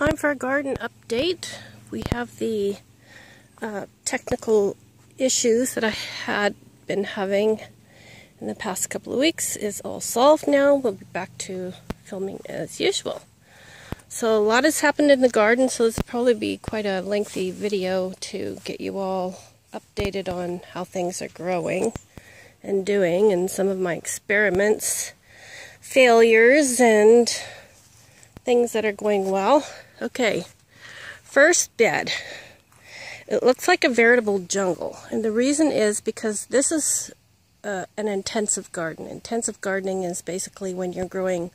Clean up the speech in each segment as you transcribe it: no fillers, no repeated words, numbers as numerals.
Time for a garden update. We have the technical issues that I had been having in the past couple of weeks is all solved now. We'll be back to filming as usual. So a lot has happened in the garden, so this will probably be quite a lengthy video to get you all updated on how things are growing and doing, and some of my experiments, failures, and things that are going well. Okay, first bed. It looks like a veritable jungle, and the reason is because this is an intensive garden. Intensive gardening is basically when you're growing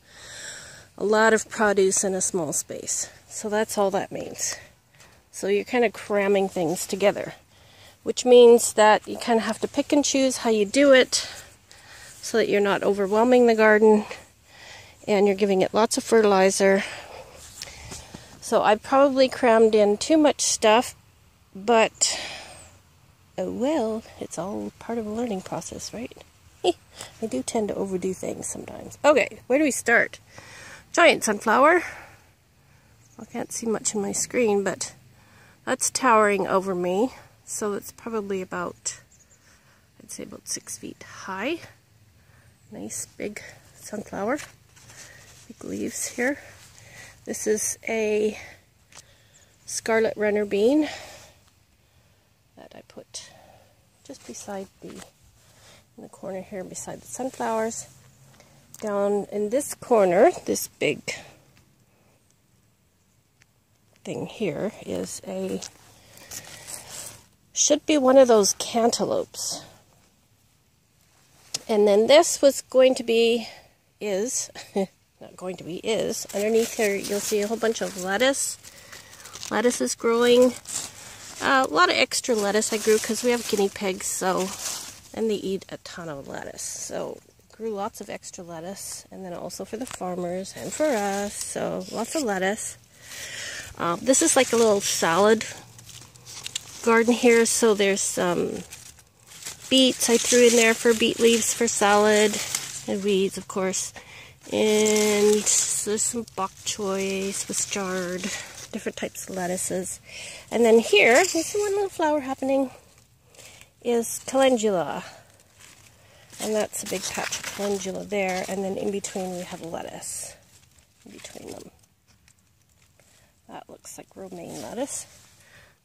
a lot of produce in a small space. So that's all that means. So you're kind of cramming things together, which means that you kind of have to pick and choose how you do it so that you're not overwhelming the garden and you're giving it lots of fertilizer. So I probably crammed in too much stuff, but oh well, it's all part of a learning process, right? I do tend to overdo things sometimes. Okay, where do we start? Giant sunflower. I can't see much in my screen, but that's towering over me. So it's probably about, I'd say about 6 feet high. Nice big sunflower. Big leaves here. This is a scarlet runner bean that I put just beside in the corner here beside the sunflowers. Down in this corner, this big thing here is should be one of those cantaloupes. And then this was going to be, is underneath here you'll see a whole bunch of lettuce. Lettuce is growing. A lot of extra lettuce I grew because we have guinea pigs, and they eat a ton of lettuce. So grew lots of extra lettuce, and then also for the farmers and for us. So lots of lettuce. This is like a little salad garden here. So there's some beets I threw in there for beet leaves for salad, and weeds, of course. And there's some bok choy, Swiss chard, different types of lettuces. And then here, there's one little flower happening, is calendula. And that's a big patch of calendula there. And then in between we have lettuce. In between them. That looks like romaine lettuce.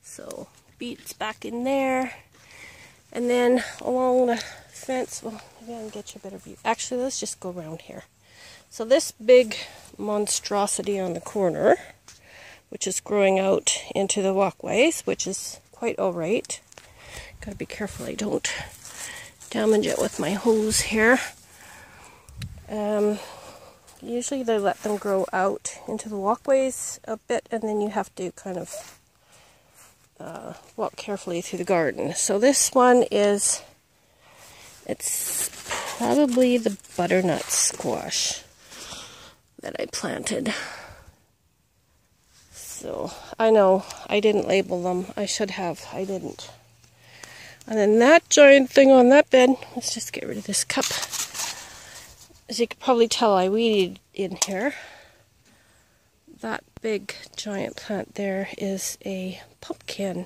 So beets back in there. And then along the fence, well, maybe I can get you a better view. Actually, let's just go around here. So this big monstrosity on the corner, which is growing out into the walkways, which is quite alright. Gotta be careful I don't damage it with my hose here. Usually they let them grow out into the walkways a bit, and then you have to kind of walk carefully through the garden. So this one it's probably the butternut squash that I planted. So I know I didn't label them. I should have. I didn't. And then that giant thing on that bed. Let's just get rid of this cup. As you could probably tell, I weeded in here. That big giant plant there is a pumpkin.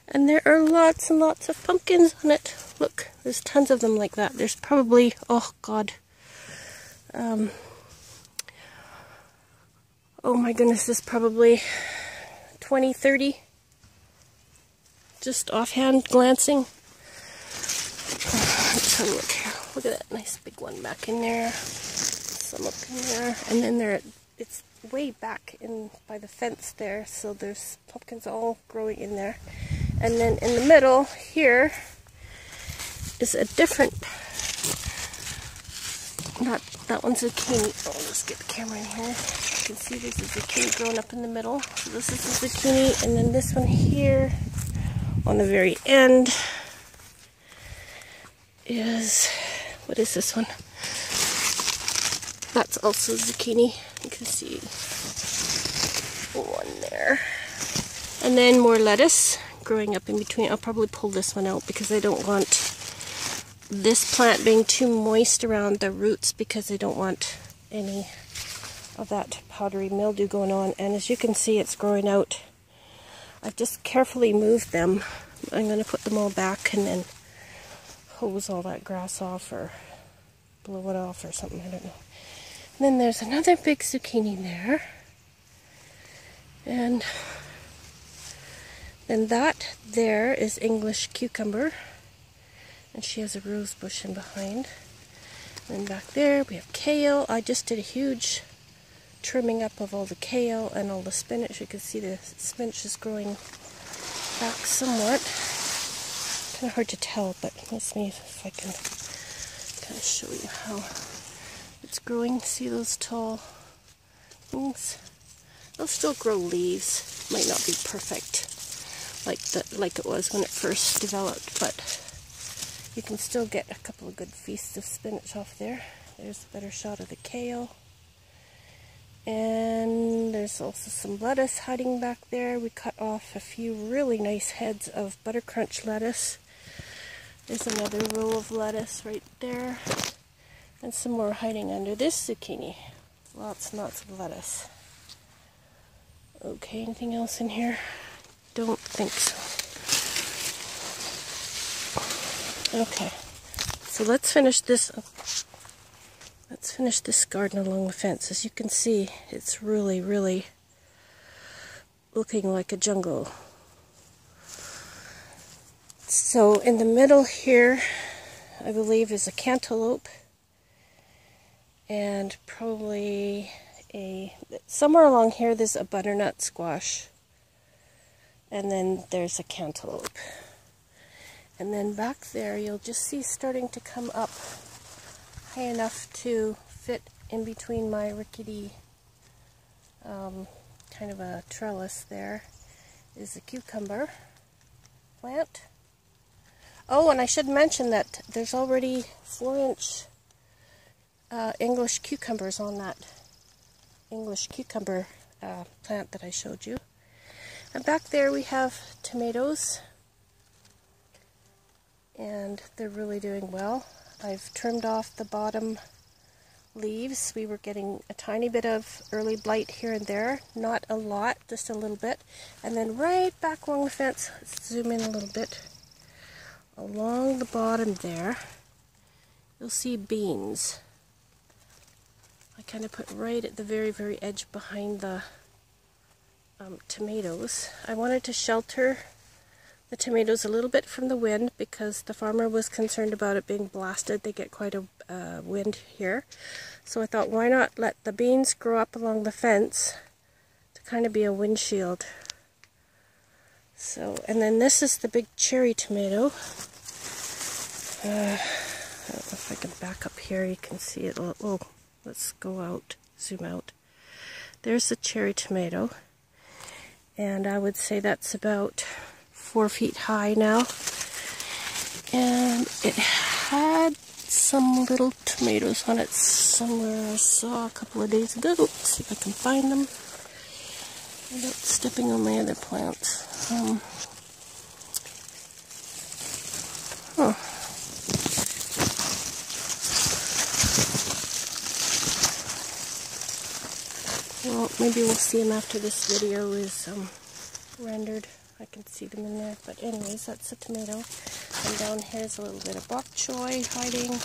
And there are lots and lots of pumpkins on it. Look, there's tons of them like that. There's probably, oh God, oh my goodness, there's probably 20, 30. Just offhand glancing. Let's have a look here. Look at that nice big one back in there. Some up in there. And then it's way back in by the fence there, so there's pumpkins all growing in there. And then in the middle here is a different, that one's zucchini. Oh, let's get the camera in here. You can see there's a zucchini growing up in the middle. So this is the zucchini, and then this one here on the very end is, what is this one? That's also zucchini. You can see one there. And then more lettuce growing up in between. I'll probably pull this one out because I don't want this plant being too moist around the roots, because I don't want any of that powdery mildew going on. And as you can see, it's growing out. I've just carefully moved them. I'm going to put them all back and then hose all that grass off or blow it off or something, I don't know. And then there's another big zucchini there. And then that there is English cucumber. And she has a rose bush in behind. And then back there we have kale. I just did a huge trimming up of all the kale and all the spinach. You can see the spinach is growing back somewhat. Kind of hard to tell, but let's see if I can kind of show you how it's growing. See those tall things? They'll still grow leaves. Might not be perfect like it was when it first developed, but you can still get a couple of good feasts of spinach off there. There's a better shot of the kale. And there's also some lettuce hiding back there. We cut off a few really nice heads of butter crunch lettuce. There's another row of lettuce right there. And some more hiding under this zucchini. Lots and lots of lettuce. Okay, anything else in here? Don't think so. Okay, so let's finish this up. Let's finish this garden along the fence. As you can see, it's really, really looking like a jungle. So in the middle here, I believe, is a cantaloupe. And probably somewhere along here there's a butternut squash. And then there's a cantaloupe. And then back there you'll just see starting to come up high enough to fit in between my rickety kind of a trellis there is a cucumber plant. Oh, and I should mention that there's already 4-inch English cucumbers on that English cucumber plant that I showed you. And back there we have tomatoes, and they're really doing well. I've trimmed off the bottom leaves. We were getting a tiny bit of early blight here and there, not a lot, just a little bit. And then right back along the fence, let's zoom in a little bit, along the bottom there, you'll see beans. I kind of put right at the very, very edge behind the tomatoes. I wanted to shelter the tomatoes a little bit from the wind because the farmer was concerned about it being blasted. They get quite a wind here. So I thought, why not let the beans grow up along the fence to kind of be a windshield. So, and then this is the big cherry tomato. I don't know if I can back up here, you can see it. Oh, let's go out, zoom out. There's the cherry tomato. And I would say that's about 4 feet high now. And it had some little tomatoes on it somewhere I saw a couple of days ago. Let's see if I can find them without stepping on my other plants. Well, maybe we'll see them after this video is rendered. I can see them in there. But anyways, that's a tomato. And down here's a little bit of bok choy hiding.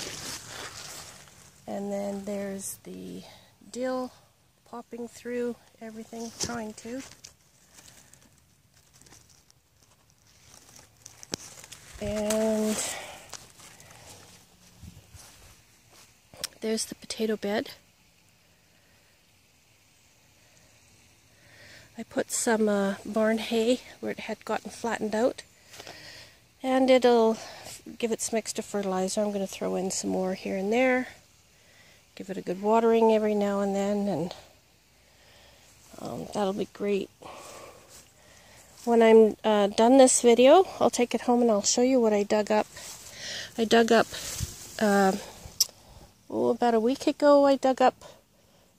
And then there's the dill popping through everything, trying to. And there's the potato bed. I put some barn hay where it had gotten flattened out, and it'll give it some extra fertilizer. I'm going to throw in some more here and there, give it a good watering every now and then, and that'll be great. When I'm done this video, I'll take it home and I'll show you what I dug up. I dug up, about a week ago, I dug up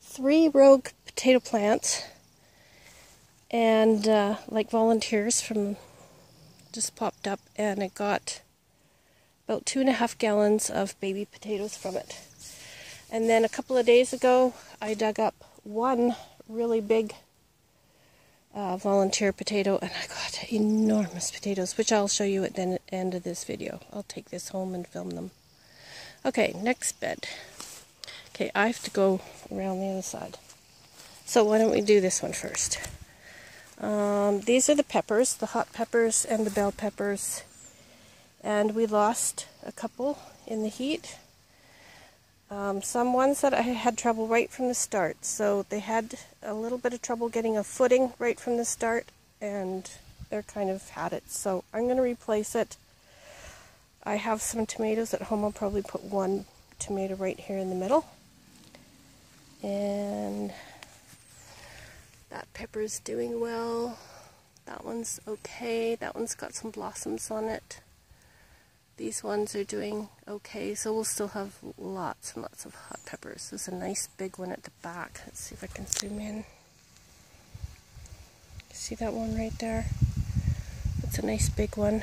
3 rogue potato plants. And like volunteers from just popped up, and I got about 2.5 gallons of baby potatoes from it. And then a couple of days ago I dug up one really big volunteer potato, and I got enormous potatoes, which I'll show you at the end of this video. I'll take this home and film them. Okay, next bed. Okay, I have to go around the other side. So why don't we do this one first? These are the peppers, the hot peppers and the bell peppers. And we lost a couple in the heat. Some ones that I had trouble right from the start. So they had a little bit of trouble getting a footing right from the start, and they're kind of had it. So I'm going to replace it. I have some tomatoes at home. I'll probably put one tomato right here in the middle. And that pepper's doing well. That one's okay. That one's got some blossoms on it. These ones are doing okay, so we'll still have lots and lots of hot peppers. There's a nice big one at the back. Let's see if I can zoom in. See that one right there? That's a nice big one.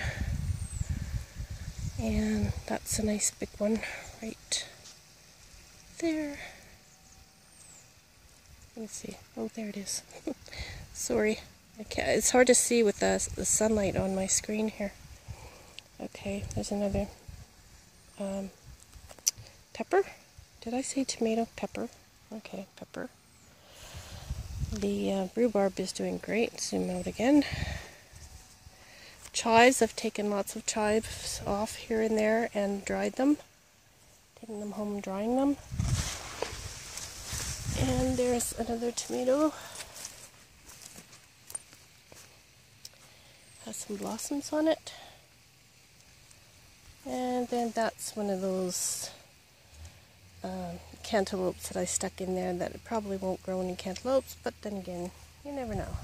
And that's a nice big one right there. Let me see. Oh, there it is. Sorry. I can't, it's hard to see with the sunlight on my screen here. Okay, there's another pepper. Did I say tomato? Pepper. Okay, pepper. The rhubarb is doing great. Zoom out again. Chives, I've taken lots of chives off here and there and dried them. Taking them home and drying them. And there's another tomato. Has some blossoms on it. And then that's one of those cantaloupes that I stuck in there that it probably won't grow any cantaloupes, but then again, you never know.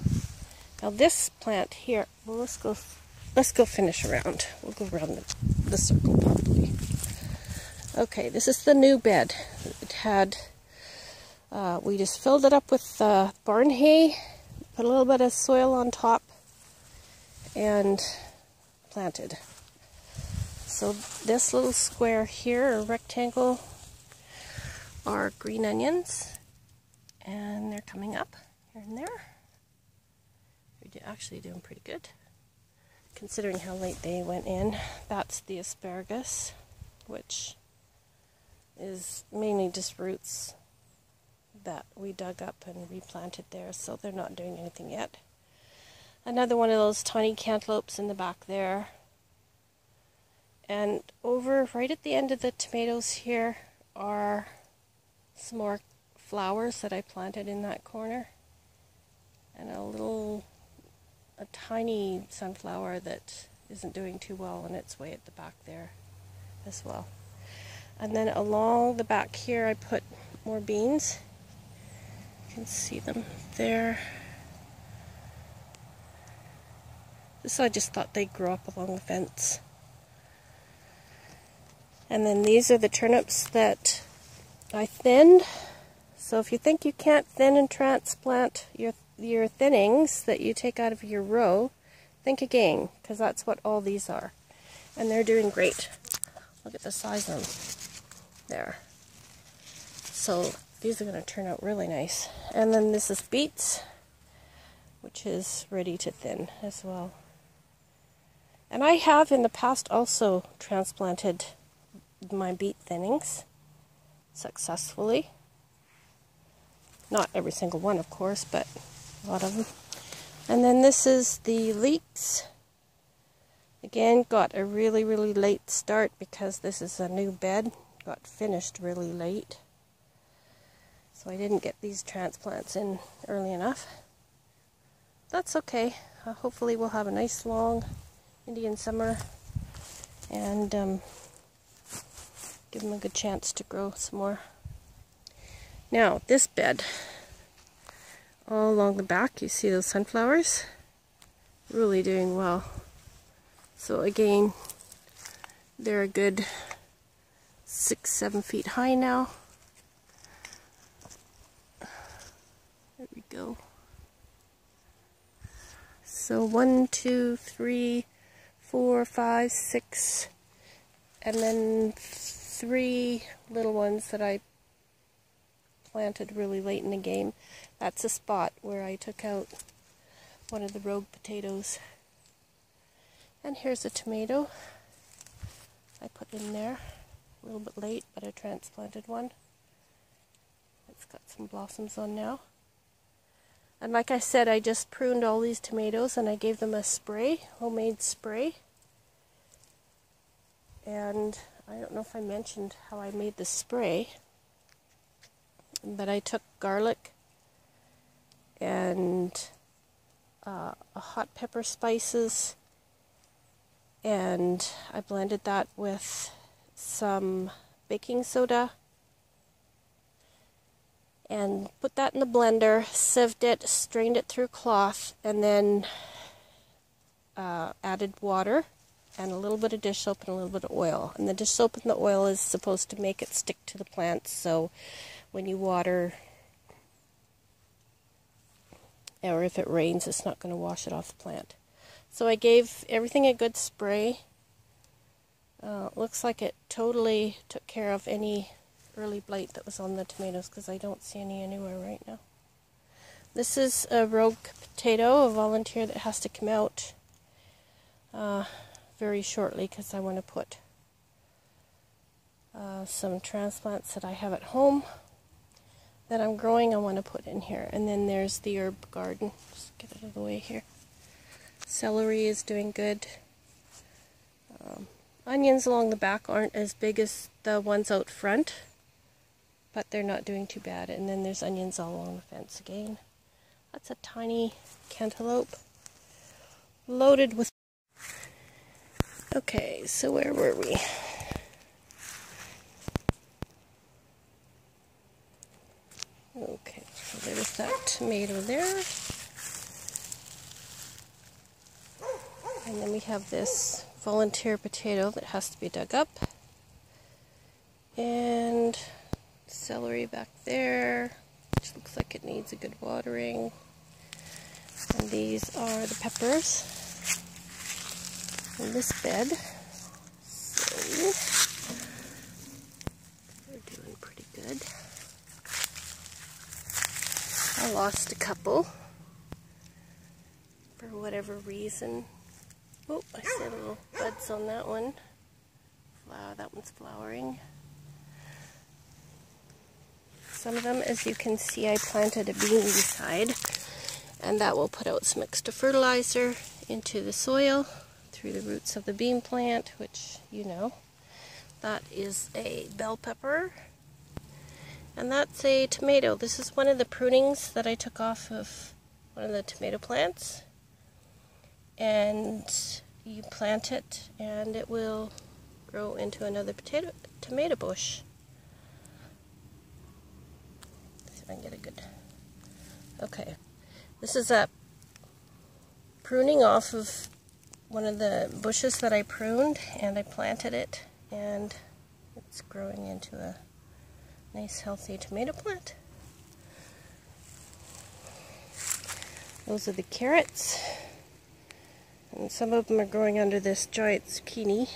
Now this plant here, well, let's go finish around. We'll go around the circle properly. Okay, this is the new bed. It had, we just filled it up with barn hay, put a little bit of soil on top, and planted. So this little square here, or rectangle, are green onions, and they're coming up here and there. They're actually doing pretty good, considering how late they went in. That's the asparagus, which is mainly just roots that we dug up and replanted there, so they're not doing anything yet. Another one of those tiny cantaloupes in the back there. And over right at the end of the tomatoes here are some more flowers that I planted in that corner. And a tiny sunflower that isn't doing too well on its way at the back there as well. And then along the back here I put more beans. You can see them there. This I just thought they'd grow up along the fence. And then these are the turnips that I thinned. So if you think you can't thin and transplant your thinnings that you take out of your row, think again, because that's what all these are. And they're doing great. Look at the size of them there. So these are going to turn out really nice. And then this is beets, which is ready to thin as well. And I have in the past also transplanted my beet thinnings successfully. Not every single one, of course, but a lot of them. And then this is the leeks. Again, got a really, really late start because this is a new bed. Got finished really late. So I didn't get these transplants in early enough. That's okay. Hopefully we'll have a nice long Indian summer and give them a good chance to grow some more. Now, this bed, all along the back, you see those sunflowers? Really doing well. So again, they're a good 6-7 feet high now. There we go. So 1, 2, 3, 4, 5, 6, and then 3 little ones that I planted really late in the game. That's a spot where I took out one of the rogue potatoes. And here's a tomato I put in there. A little bit late, but I transplanted one. It's got some blossoms on now. And like I said, I just pruned all these tomatoes and I gave them a spray, homemade spray. And I don't know if I mentioned how I made the spray, but I took garlic and hot pepper spices, and I blended that with some baking soda and put that in the blender, sieved it, strained it through cloth, and then added water and a little bit of dish soap and a little bit of oil. And the dish soap and the oil is supposed to make it stick to the plants, so when you water, or if it rains, it's not going to wash it off the plant. So I gave everything a good spray. Looks like it totally took care of any early blight that was on the tomatoes, because I don't see any anywhere right now. This is a rogue potato, a volunteer that has to come out very shortly, because I want to put some transplants that I have at home that I'm growing, I want to put in here. And then there's the herb garden. Just get it out of the way here. Celery is doing good. Onions along the back aren't as big as the ones out front, but they're not doing too bad. And then there's onions all along the fence again. That's a tiny cantaloupe loaded with... Okay, so where were we? Okay, so there's that tomato there. And then we have this volunteer potato that has to be dug up. And celery back there, which looks like it needs a good watering. And these are the peppers in this bed. So we're doing pretty good. I lost a couple for whatever reason. Oh, I see little buds on that one. That one's flowering. Some of them, as you can see, I planted a bean beside, and that will put out some extra fertilizer into the soil through the roots of the bean plant, which you know. That is a bell pepper. And that's a tomato. This is one of the prunings that I took off of one of the tomato plants. And you plant it and it will grow into another tomato bush. Let's see if I can get a good... Okay. This is a pruning off of one of the bushes that I pruned, and I planted it, and it's growing into a nice healthy tomato plant. Those are the carrots, and some of them are growing under this giant zucchini.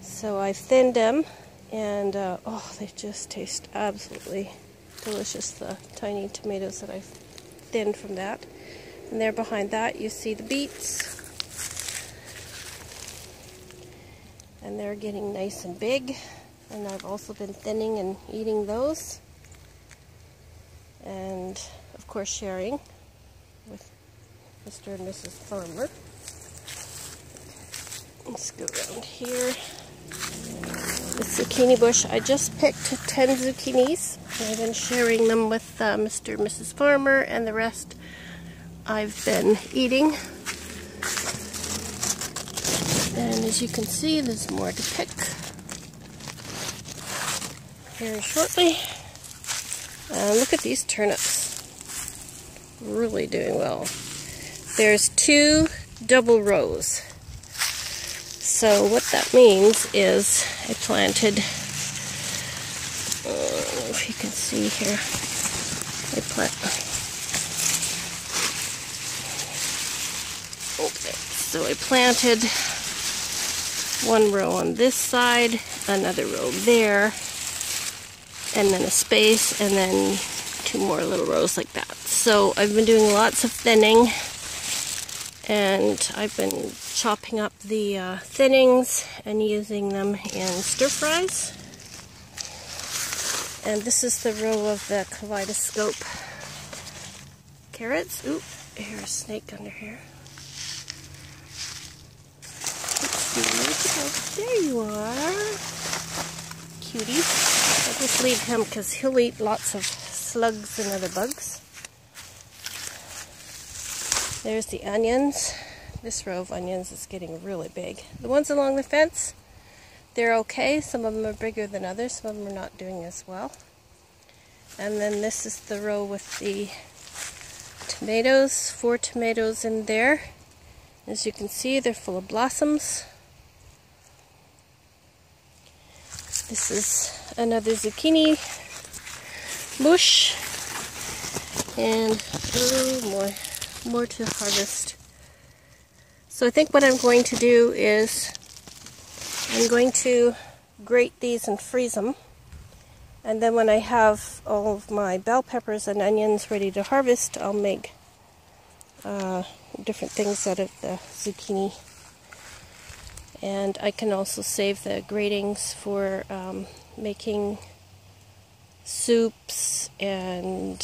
So I thinned them, and oh, they just taste absolutely delicious, the tiny tomatoes that I've thinned from that. And there behind that you see the beets, and they're getting nice and big. And I've also been thinning and eating those, and of course sharing with Mr. and Mrs. Farmer. Let's go around here. The zucchini bush, I just picked 10 zucchinis. I've been sharing them with Mr. and Mrs. Farmer, and the rest I've been eating. And as you can see, there's more to pick here shortly. Look at these turnips. Really doing well. There's 2 double rows. So what that means is I planted, I don't know if you can see here, so I planted 1 row on this side, another row there, and then a space, and then 2 more little rows like that. So I've been doing lots of thinning, and I've been chopping up the thinnings and using them in stir fries. And this is the row of the kaleidoscope carrots. Ooh, here's a snake under here. There you are, cutie. I'll just leave him because he'll eat lots of slugs and other bugs. There's the onions. This row of onions is getting really big. The ones along the fence, they're okay. Some of them are bigger than others. Some of them are not doing as well. And then this is the row with the tomatoes. 4 tomatoes in there. As you can see, they're full of blossoms. This is another zucchini bush. And oh, more to harvest. So I think what I'm going to do is I'm going to grate these and freeze them, and then when I have all of my bell peppers and onions ready to harvest, I'll make different things out of the zucchini. And I can also save the gratings for making soups and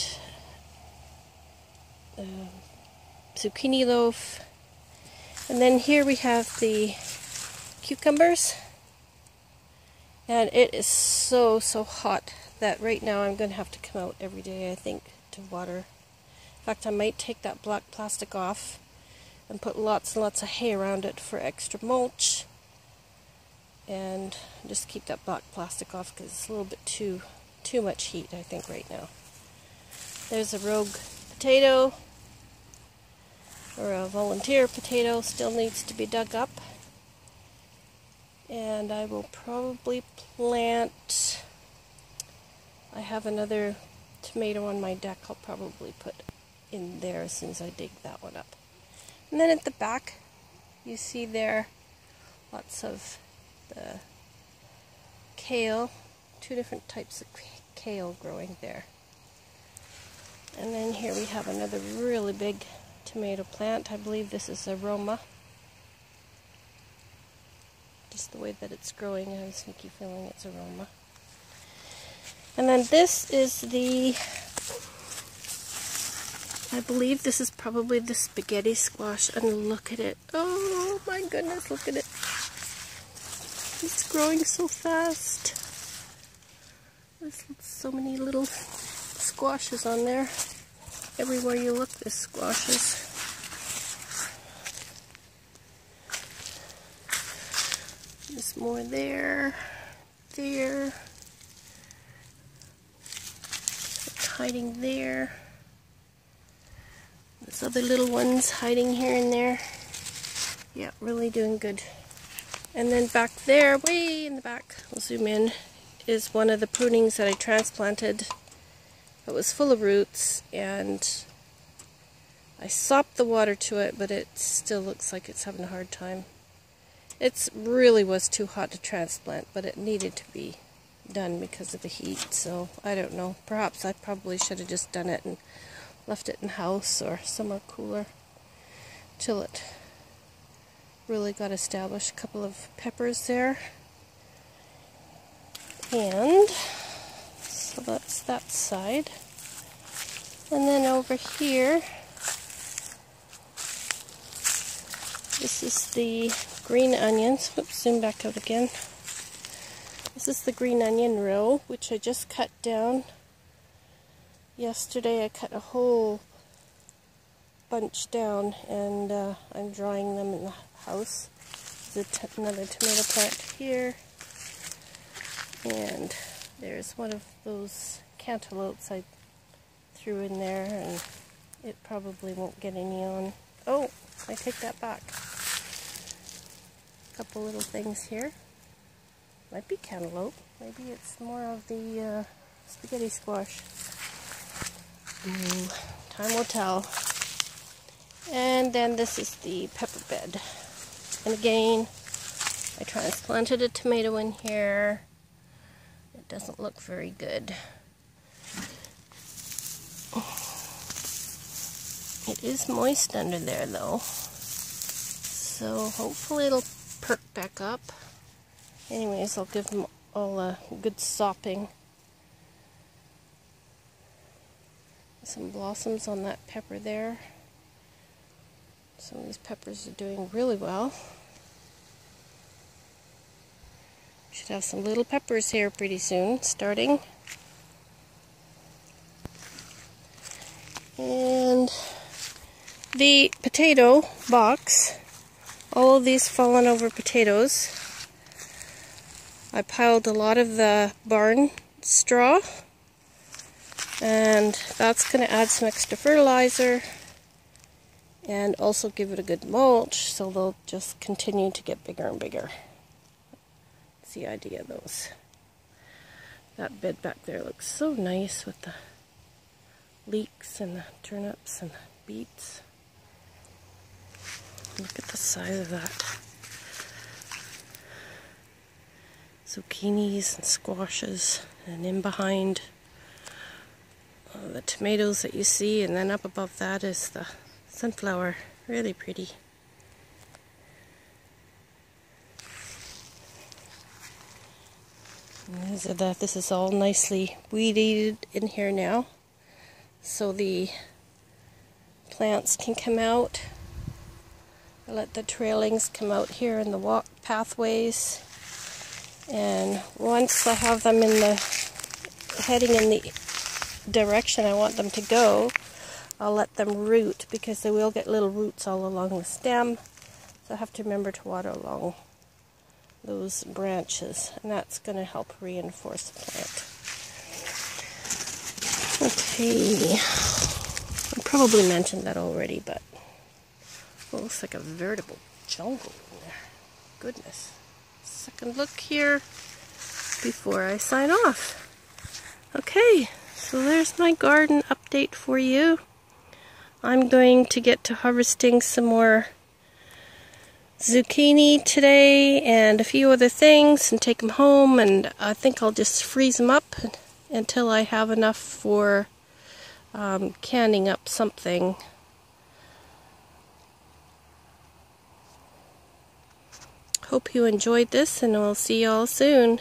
zucchini loaf. And then here we have the cucumbers, and it is so hot that right now I'm going to have to come out every day, I think, to water. In fact, I might take that black plastic off and put lots and lots of hay around it for extra mulch, and just keep that black plastic off because it's a little bit too much heat, I think, right now. There's a rogue potato, or a volunteer potato, still needs to be dug up. And I will probably plant, I have another tomato on my deck I'll probably put in there as soon as I dig that one up. And then at the back, you see there lots of the kale, 2 different types of kale growing there. And then here we have another really big tomato plant. I believe this is aroma. Just the way that it's growing, I have a sneaky feeling it's aroma. And then this is the, I believe this is probably the spaghetti squash, and look at it. Oh my goodness, look at it. It's growing so fast. There's so many little squashes on there. Everywhere you look, there's squashes. There's more there, there, hiding there. There's other little ones hiding here and there. Yeah, really doing good. And then back there, way in the back, I'll zoom in, is one of the prunings that I transplanted. It was full of roots, and I sopped the water to it, but it still looks like it's having a hard time. It really was too hot to transplant, but it needed to be done because of the heat, so I don't know. Perhaps I probably should have just done it and left it in the house or somewhere cooler till it really got established. A couple of peppers there. And so that's that side. And then over here, this is the green onions. Oops, zoom back out again. This is the green onion row, which I just cut down. Yesterday I cut a whole bunch down, and I'm drying them in the house. There's another tomato plant here. And there's one of those cantaloupes I threw in there, and it probably won't get any on. Oh, I take that back. A couple little things here. Might be cantaloupe. Maybe it's more of the spaghetti squash. Time will tell. And then this is the pepper bed. And again, I transplanted a tomato in here. doesn't look very good. It is moist under there though, so hopefully it'll perk back up. Anyways, I'll give them all a good sopping. Some blossoms on that pepper there. Some of these peppers are doing really well. Should have some little peppers here pretty soon, starting. And the potato box, all of these fallen over potatoes. I piled a lot of the barn straw, and that's going to add some extra fertilizer and also give it a good mulch, so they'll just continue to get bigger and bigger. That's the idea of those. That bed back there looks so nice with the leeks and the turnips and the beets. Look at the size of that. Zucchinis and squashes, and in behind the tomatoes that you see, and then up above that is the sunflower. Really pretty. This is all nicely weeded in here now, so the plants can come out. I let the trailings come out here in the walk pathways, and once I have them in the heading in the direction I want them to go, I'll let them root, because they will get little roots all along the stem, so I have to remember to water along those branches, and that's going to help reinforce the plant. Okay, I probably mentioned that already, but it looks like a veritable jungle in there. Goodness. Second look here before I sign off. Okay, so there's my garden update for you. I'm going to get to harvesting some more zucchini today and a few other things and take them home, and I think I'll just freeze them up until I have enough for canning up something. Hope you enjoyed this, and we'll see you all soon.